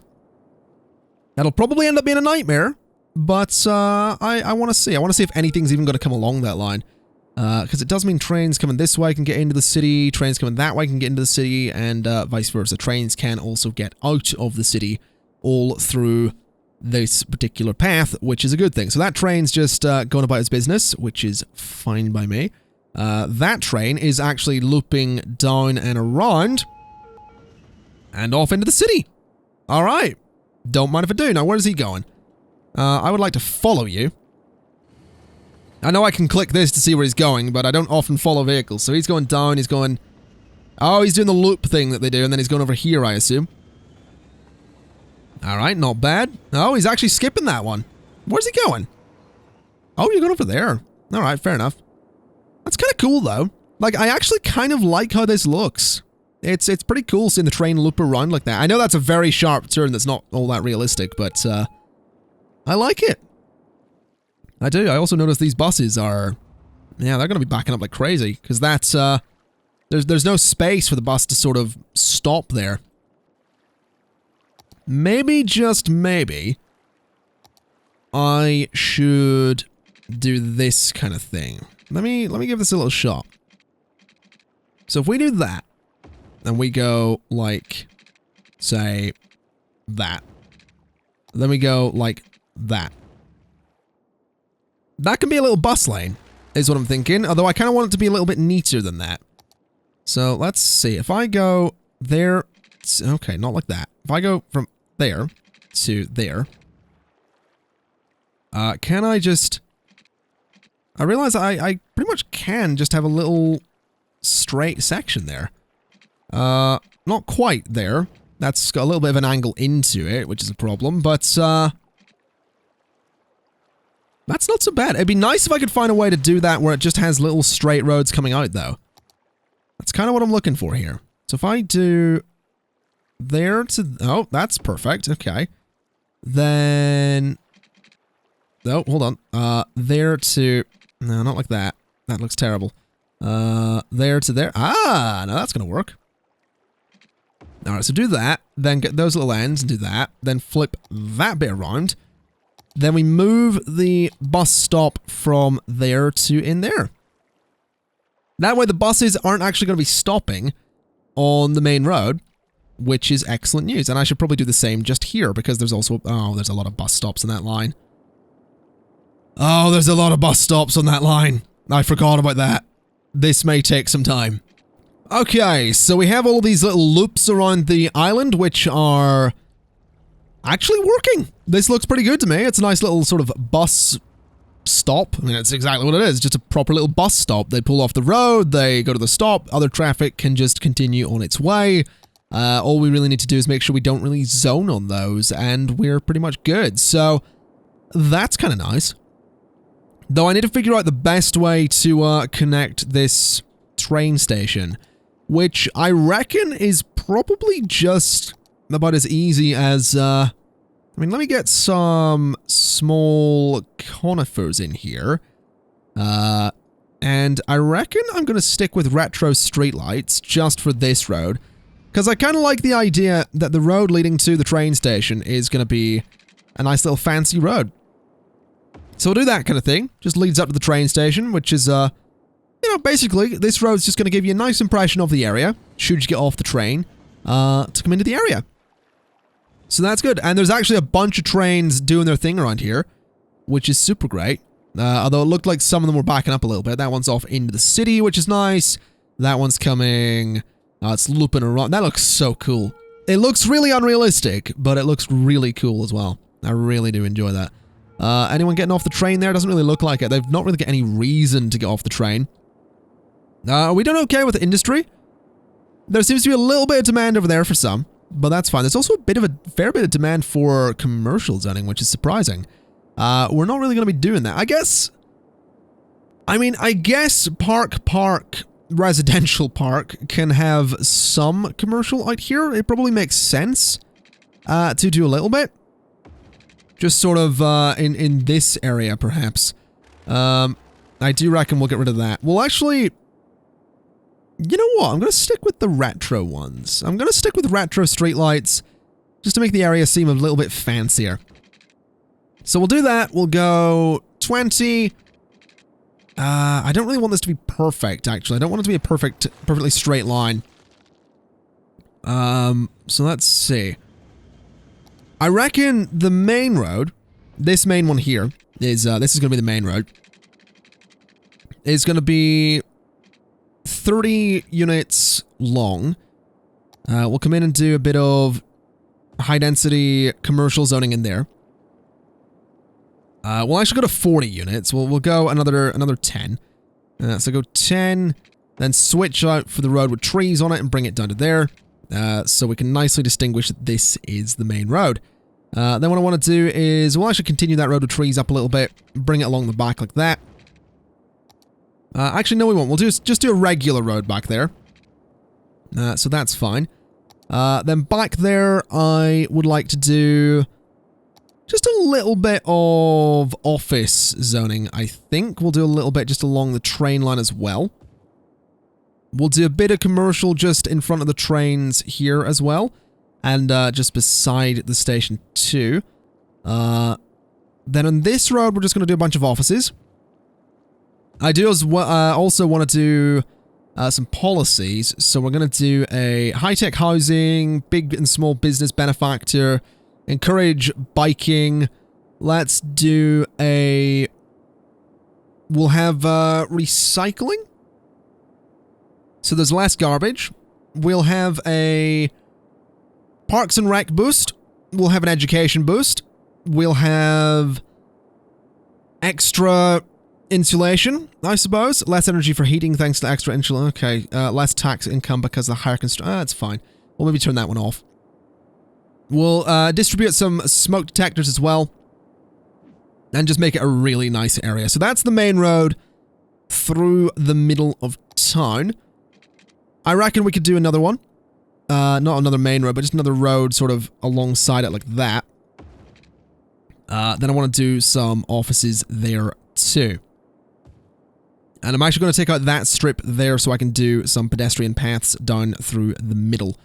That'll probably end up being a nightmare, but I want to see. I want to see if anything's even going to come along that line. Because it does mean trains coming this way can get into the city, trains coming that way can get into the city, and vice versa. Trains can also get out of the city all through this particular path, which is a good thing. So that train's just going about its business, which is fine by me. That train is actually looping down and around and off into the city. All right. Don't mind if I do. Now, where's he going? I would like to follow you. I know I can click this to see where he's going, but I don't often follow vehicles. So he's going down, he's going... Oh, he's doing the loop thing that they do, and then he's going over here, I assume. Alright, not bad. Oh, he's actually skipping that one. Where's he going? Oh, you're going over there. Alright, fair enough. That's kind of cool, though. Like, I actually kind of like how this looks. It's pretty cool seeing the train loop around like that. I know that's a very sharp turn that's not all that realistic, but I like it. I do. I also notice these buses are... Yeah, they're going to be backing up like crazy, because that's... There's no space for the bus to sort of stop there. Maybe, just maybe, I should do this kind of thing. Let me give this a little shot. So if we do that, and we go like, say, that. Then we go like that. That can be a little bus lane, is what I'm thinking. Although I kind of want it to be a little bit neater than that. So let's see. If I go there... Okay, not like that. If I go from there to there... can I just... I realize I pretty much can just have a little straight section there. Not quite there. That's got a little bit of an angle into it, which is a problem, but, that's not so bad. It'd be nice if I could find a way to do that where it just has little straight roads coming out, though. That's kind of what I'm looking for here. So if I do there to... Oh, that's perfect. Okay. Then... Oh, hold on. There to... No, not like that. That looks terrible. There to there. Ah, no, that's going to work. All right, so do that. Then get those little ends and do that. Then flip that bit around. Then we move the bus stop from there to in there. That way the buses aren't actually going to be stopping on the main road, which is excellent news. And I should probably do the same just here because there's also... Oh, there's a lot of bus stops on that line. Oh, there's a lot of bus stops on that line. I forgot about that. This may take some time. Okay, so we have all of these little loops around the island, which are actually working. This looks pretty good to me. It's a nice little sort of bus stop. I mean, that's exactly what it is. Just a proper little bus stop. They pull off the road, they go to the stop, other traffic can just continue on its way. All we really need to do is make sure we don't really zone on those, and we're pretty much good. So, that's kind of nice. Though I need to figure out the best way to connect this train station, which I reckon is probably just about as easy as, I mean, let me get some small conifers in here. And I reckon I'm going to stick with retro streetlights just for this road, because I kind of like the idea that the road leading to the train station is going to be a nice little fancy road. So we'll do that kind of thing. Just leads up to the train station, which is, you know, basically, this road's just going to give you a nice impression of the area, should you get off the train, to come into the area. So that's good. And there's actually a bunch of trains doing their thing around here, which is super great. Although it looked like some of them were backing up a little bit. That one's off into the city, which is nice. That one's coming... it's looping around. That looks so cool. It looks really unrealistic, but it looks really cool as well. I really do enjoy that. Anyone getting off the train there? Doesn't really look like it. They've not really got any reason to get off the train. Are we doing okay with the industry? There seems to be a little bit of demand over there for some, but that's fine. There's also a fair bit of demand for commercial zoning, which is surprising. We're not really going to be doing that. I guess Residential Park can have some commercial out here. It probably makes sense to do a little bit. Just sort of in this area, perhaps. I do reckon we'll get rid of that. Well, actually, you know what? I'm going to stick with the retro ones. I'm going to stick with retro streetlights just to make the area seem a little bit fancier. So we'll do that. We'll go 20. I don't really want this to be perfect, actually. I don't want it to be a perfectly straight line. So let's see. I reckon the main road, this main one here, is, this is going to be the main road, is going to be 30 units long. We'll come in and do a bit of high-density commercial zoning in there. We'll actually go to 40 units. We'll go another 10. So go 10, then switch out for the road with trees on it and bring it down to there. So we can nicely distinguish that this is the main road. Then what I want to do is, we'll actually continue that road with trees up a little bit, bring it along the back like that. Actually, no we won't. We'll just do a regular road back there. So that's fine. Then back there, I would like to do just a little bit of office zoning, I think. We'll do a little bit just along the train line as well. We'll do a bit of commercial just in front of the trains here as well. And just beside the station too. Then on this road, we're just going to do a bunch of offices. I do also want to do some policies. So we're going to do a high-tech housing, big and small business benefactor, encourage biking. Let's do a... We'll have recycling. So there's less garbage. We'll have a Parks and Rec boost. We'll have an education boost. We'll have extra insulation, I suppose. Less energy for heating thanks to extra insulation. Okay, less tax income because of the higher construction. That's fine. We'll maybe turn that one off. We'll distribute some smoke detectors as well. And just make it a really nice area. So that's the main road through the middle of town. I reckon we could do another one. not another main road, but just another road sort of alongside it like that. Then I want to do some offices there too. And I'm actually going to take out that strip there so I can do some pedestrian paths down through the middle.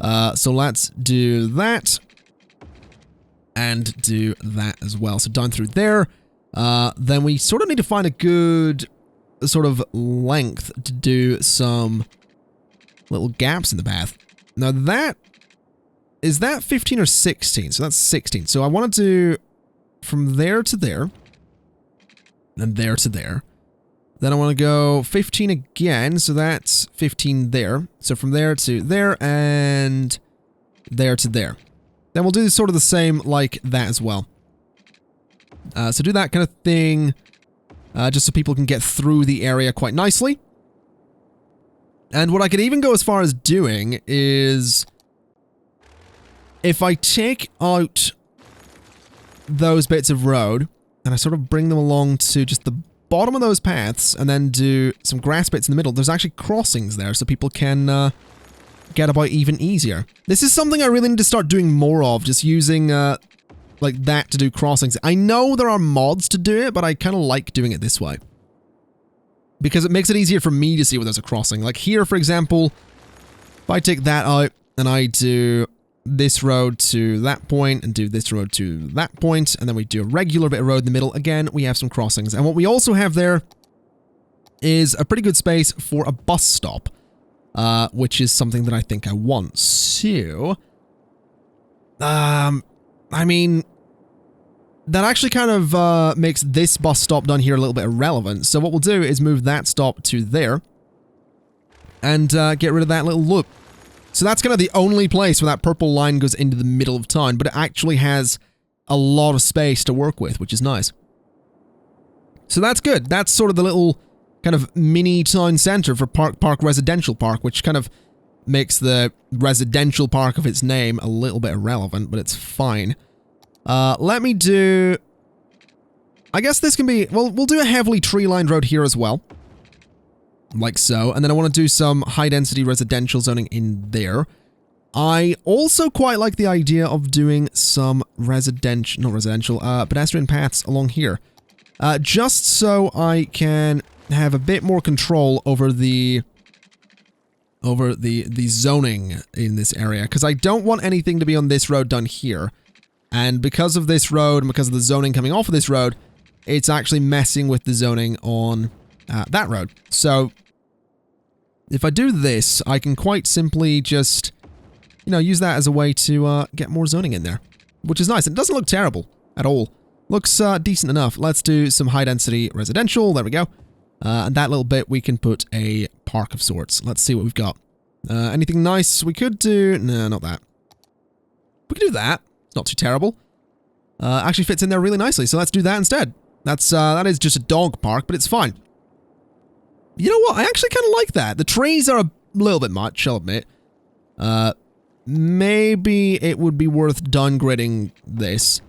So let's do that. And do that as well. So down through there. Then we sort of need to find a good sort of length to do some little gaps in the path. Now that... Is that 15 or 16? So that's 16. So I want to do from there to there. And there to there. Then I want to go 15 again, so that's 15 there. So from there to there, and there to there. Then we'll do sort of the same like that as well. So do that kind of thing, just so people can get through the area quite nicely. And what I could even go as far as doing is... If I take out those bits of road, and I sort of bring them along to just the bottom of those paths, and then do some grass bits in the middle, there's actually crossings there, so people can get about even easier. This is something I really need to start doing more of, just using like that to do crossings. I know there are mods to do it, but I kind of like doing it this way. Because it makes it easier for me to see where there's a crossing. Like here, for example, if I take that out, and I do this road to that point, and do this road to that point, and then we do a regular bit of road in the middle. Again, we have some crossings. And what we also have there is a pretty good space for a bus stop, which is something that I think I want. So, I mean, that actually kind of makes this bus stop down here a little bit irrelevant. So what we'll do is move that stop to there, and get rid of that little loop. So that's kind of the only place where that purple line goes into the middle of town, but it actually has a lot of space to work with, which is nice. So that's good. That's sort of the little kind of mini town center for Park Residential Park, which kind of makes the residential park of its name a little bit irrelevant, but it's fine. Let me do... I guess this can be... Well, we'll do a heavily tree-lined road here as well. Like so, and then I want to do some high-density residential zoning in there. I also quite like the idea of doing some pedestrian paths along here. Just so I can have a bit more control over the zoning in this area, because I don't want anything to be on this road down here. And because of this road, and because of the zoning coming off of this road, it's actually messing with the zoning on that road. So, if I do this, I can quite simply just, you know, use that as a way to get more zoning in there. Which is nice. It doesn't look terrible at all. Looks decent enough. Let's do some high-density residential. There we go. And that little bit, we can put a park of sorts. Let's see what we've got. Anything nice we could do? No, not that. We could do that. It's not too terrible. Actually fits in there really nicely, so let's do that instead. That is just a dog park, but it's fine. You know what? I actually kind of like that. The trees are a little bit much, I'll admit. Maybe it would be worth downgrading this.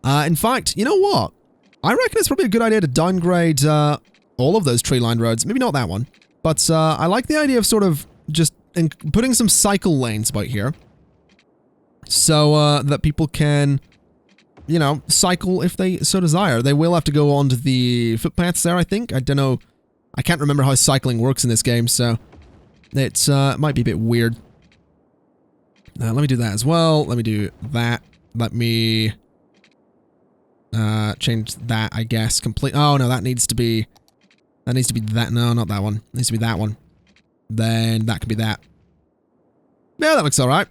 In fact, you know what? I reckon it's probably a good idea to downgrade all of those tree-lined roads. Maybe not that one. But I like the idea of sort of just putting some cycle lanes about here. So that people can, you know, cycle if they so desire. They will have to go onto the footpaths there, I think. I don't know. I can't remember how cycling works in this game, so it might be a bit weird. Let me do that as well. Let me do that. Let me change that, I guess, complete. Oh, no, that needs to be that. No, not that one. It needs to be that one. Then that could be that. Yeah, that looks all right.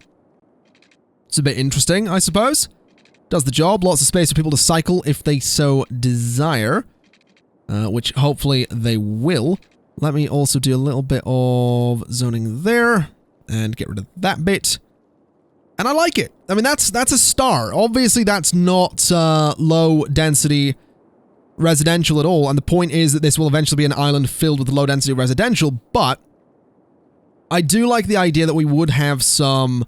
It's a bit interesting, I suppose. Does the job. Lots of space for people to cycle if they so desire. Which hopefully they will. Let me also do a little bit of zoning there. And get rid of that bit. And I like it. I mean, that's a star. Obviously, that's not low density residential at all. And the point is that this will eventually be an island filled with low density residential. But I do like the idea that we would have some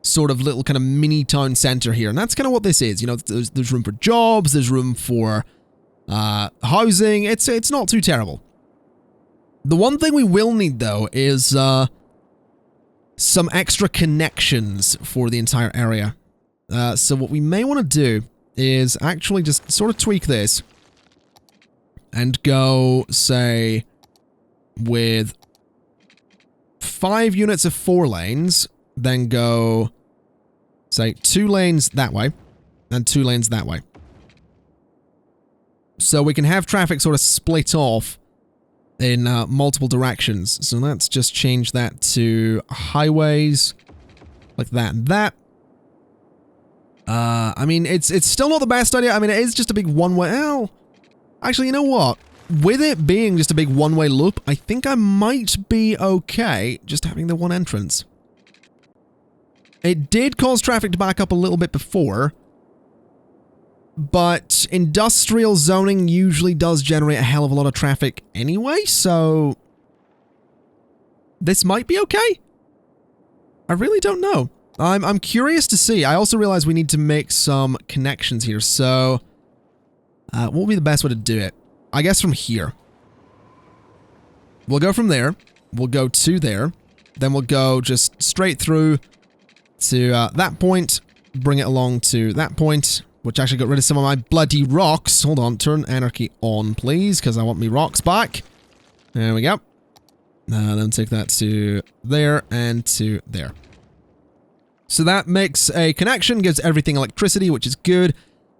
sort of little kind of mini town center here. And that's kind of what this is. You know, there's room for jobs. There's room for housing. It's not too terrible. The one thing we will need, though, is some extra connections for the entire area. So what we may want to do is actually just sort of tweak this and go, say, with 5 units of 4 lanes, then go, say, 2 lanes that way, and 2 lanes that way. So we can have traffic sort of split off in multiple directions. So let's just change that to highways, like that and that. I mean, it's still not the best idea. I mean, it is just a big one-way. Oh, actually, you know what? With it being just a big one-way loop, I think I might be okay just having the one entrance. It did cause traffic to back up a little bit before, but industrial zoning usually does generate a hell of a lot of traffic anyway, so this might be okay. I really don't know. I'm curious to see. I also realize we need to make some connections here, so what would be the best way to do it? I guess from here. We'll go from there. We'll go to there. Then we'll go just straight through to that point. Bring it along to that point, which actually got rid of some of my bloody rocks. Hold on. Turn anarchy on, please, because I want me rocks back. There we go. Then take that to there and to there. So that makes a connection, gives everything electricity, which is good.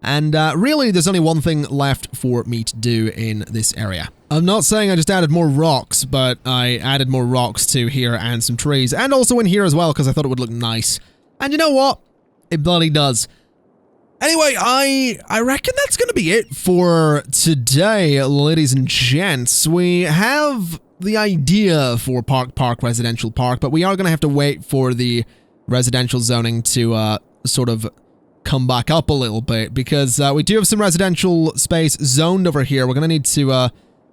And really, there's only one thing left for me to do in this area. I'm not saying I just added more rocks, but I added more rocks to here and some trees. And also in here as well, because I thought it would look nice. And you know what? It bloody does. Anyway, I reckon that's going to be it for today, ladies and gents. We have the idea for Park, Residential Park, but we are going to have to wait for the residential zoning to sort of come back up a little bit, because we do have some residential space zoned over here. We're going to need to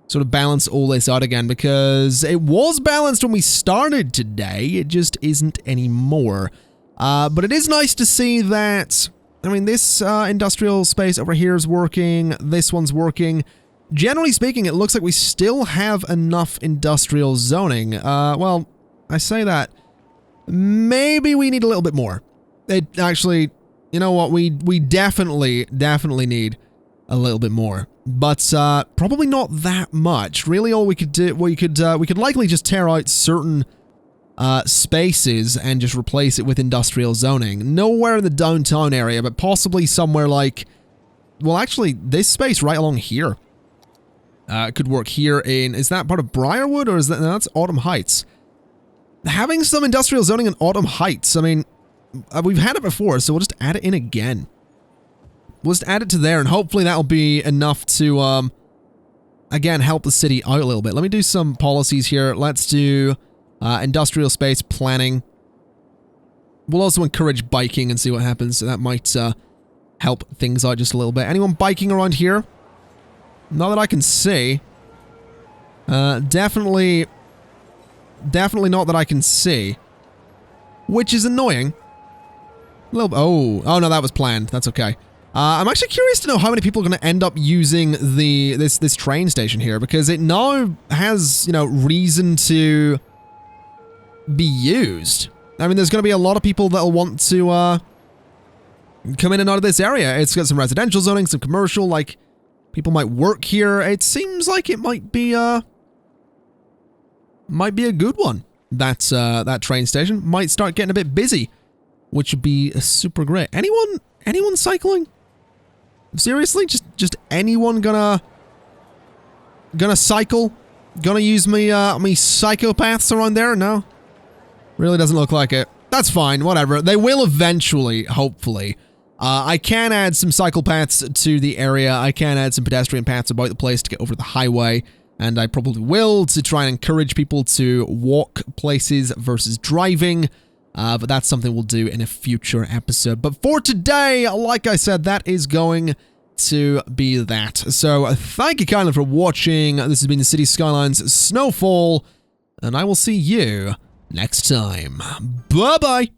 sort of balance all this out again, because it was balanced when we started today. It just isn't anymore. But it is nice to see that, I mean, this industrial space over here is working. This one's working. Generally speaking, it looks like we still have enough industrial zoning. Well, I say that. Maybe we need a little bit more. It actually, you know what, we definitely need a little bit more. But probably not that much. Really, all we could do, we could likely just tear out certain spaces and just replace it with industrial zoning. Nowhere in the downtown area, but possibly somewhere like, well, actually, this space right along here could work here in, is that part of Briarwood, or is that, no, that's Autumn Heights. Having some industrial zoning in Autumn Heights, I mean, we've had it before, so we'll just add it in again. We'll just add it to there, and hopefully that'll be enough to, again, help the city out a little bit. Let me do some policies here. Let's do industrial space planning. We'll also encourage biking and see what happens, so that might help things out just a little bit. Anyone biking around here? Not that I can see. Definitely not that I can see. Which is annoying. A little, oh no, that was planned. That's okay. I'm actually curious to know how many people are going to end up using this train station here, because it now has, you know, reason to be used. I mean, there's going to be a lot of people that'll want to come in and out of this area. It's got some residential zoning, some commercial, like people might work here. It seems like it might be a good one. That train station might start getting a bit busy, which would be super great. Anyone cycling? Seriously, just anyone gonna cycle? Gonna use me psychopaths around there? No, really doesn't look like it. That's fine, whatever. They will eventually, hopefully. I can add some cycle paths to the area. I can add some pedestrian paths about the place to get over the highway. And I probably will, to try and encourage people to walk places versus driving. But that's something we'll do in a future episode. But for today, like I said, that is going to be that. So thank you kindly for watching. This has been the City Skylines Snowfall. And I will see you next time. Bye-bye.